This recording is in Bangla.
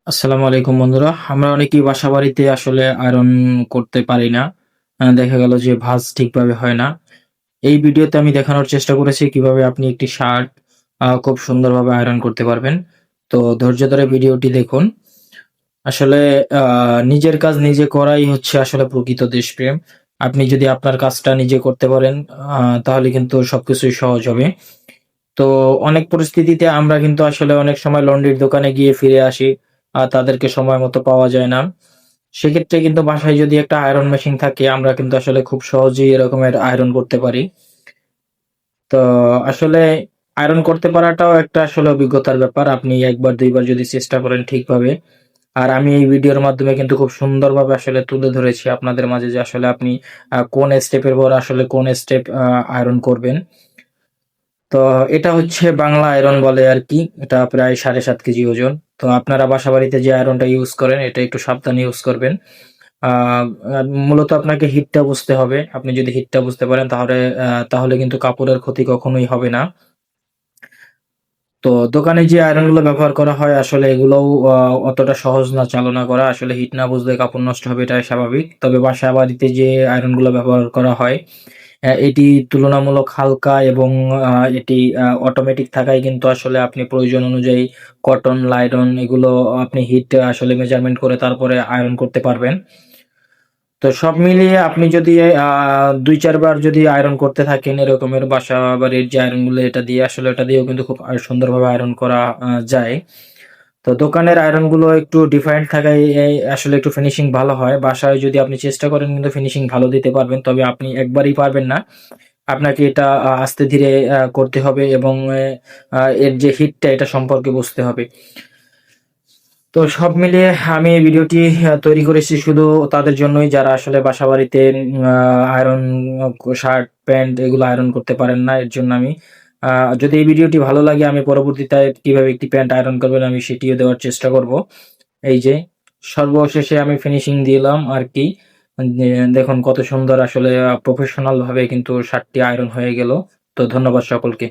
আসসালামু আলাইকুম বন্ধুরা। আমরা অনেকেই বাসাবাড়িতে আসলে আয়রন করতে পারি না। দেখা গেল যে ভাঁজ ঠিকভাবে হয় না। এই ভিডিওতে আমি দেখানোর চেষ্টা করেছি কিভাবে আপনি একটি শার্ট খুব সুন্দরভাবে আয়রন করতে পারবেন। তো ধৈর্য ধরে ভিডিওটি দেখুন। আসলে আ নিজের কাজ নিজে করাই হচ্ছে আসলে প্রকৃত দেশপ্রেম। আপনি যদি আপনার কাজটা নিজে করতে পারেন আ তাহলে কিন্তু সবকিছুই সহজ হবে। তো অনেক পরিস্থিতিতে আমরা কিন্তু আসলে অনেক সময় লন্ড্রির দোকানে গিয়ে ফিরে আসি। তাদেরকে সময় মতো পাওয়া যায় না। সেক্ষেত্রে কিন্তু বাসায় যদি একটা আয়রন মেশিন থাকে আমরা কিন্তু আসলে খুব সহজেই এরকমের আয়রন করতে পারি। তো আসলে আয়রন করতে পারাটাও একটা আসলে অভিজ্ঞতার ব্যাপার। আপনি ১ বার ২ বার যদি চেষ্টা করেন ঠিকভাবে। আর আমি এই ভিডিওর মাধ্যমে কিন্তু খুব সুন্দরভাবে আসলে তুলে ধরেছি আপনাদের মাঝে যে আসলে আপনি কোন স্টেপের পর আসলে কোন স্টেপ আয়রন করবেন। তো এটা হচ্ছে বাংলা আয়রন বলে আরকি। এটা প্রায় ৭.৫ কেজি ওজন। তো আপনারা বাসাবাড়িতে যে আয়রনটা ইউজ করেন এটা একটু সাবধানে ইউজ করবেন। আ আ মূলত আপনাকে হিটটা বুঝতে হবে। আপনি যদি হিটটা বুঝতে পারেন তাহলে কিন্তু কাপড়ের ক্ষতি কখনোই হবে না। তো দোকানে যে আয়রনগুলো ব্যবহার করা হয় আসলে এগুলোও অতটা সহজ না চালনা করা। আসলে হিট না বুঝলে কাপড় নষ্ট হবে এটাই স্বাভাবিক। তবে বাসা-বাড়িতে যে আয়রনগুলো ব্যবহার করা হয় এটি তুলনামূলক হালকা এবং এটি অটোমেটিক থাকায় কিন্তু আসলে আপনি প্রয়োজন অনুযায়ী কটন, লাইলন এগুলো আপনি হিট আসলে মেজারমেন্ট করে তারপরে আয়রন করতে পারবেন। তো সব মিলিয়ে আপনি যদি ২-৪ বার যদি আয়রন করতে থাকেন এরকমের বাসাবাড়ির যে আয়রনগুলো এটা দিয়ে আসলে এটা দিয়েও কিন্তু খুব সুন্দরভাবে আয়রন করা যায়। তো দোকানের আয়রনগুলো একটু ডিফারেন্ট থাকায় আসলে একটু ফিনিশিং ভালো হয়। বাসায় যদি আপনি চেষ্টা করেন কিন্তু ফিনিশিং ভালো দিতে পারবেন। তবে আপনি একবারেই পারবেন না। আপনাকে এটা আস্তে ধীরে করতে হবে এবং এর যে হিটটা এটা সম্পর্কে বুঝতে হবে। তো সব মিলিয়ে আমি এই ভিডিওটি তৈরি করেছি শুধু তাদের জন্যই যারা আসলে বাসাবাড়িতে আ আয়রন শার্ট, প্যান্ট এগুলো আয়রন করতে পারেন না। এর জন্য আমি আ যদি এই ভিডিওটি ভালো লাগে আমি পরবর্তীতে কিভাবে একটি প্যান্ট আয়রন করবেন আমি সেটিও দেওয়ার চেষ্টা করব। এই যে সর্বশেষে আমি ফিনিশিং দিলাম আরকি। যে দেখুন কত সুন্দর আসলে প্রফেশনাল ভাবে কিন্তু শার্টটি আয়রন হয়ে গেল। তো ধন্যবাদ সকলকে।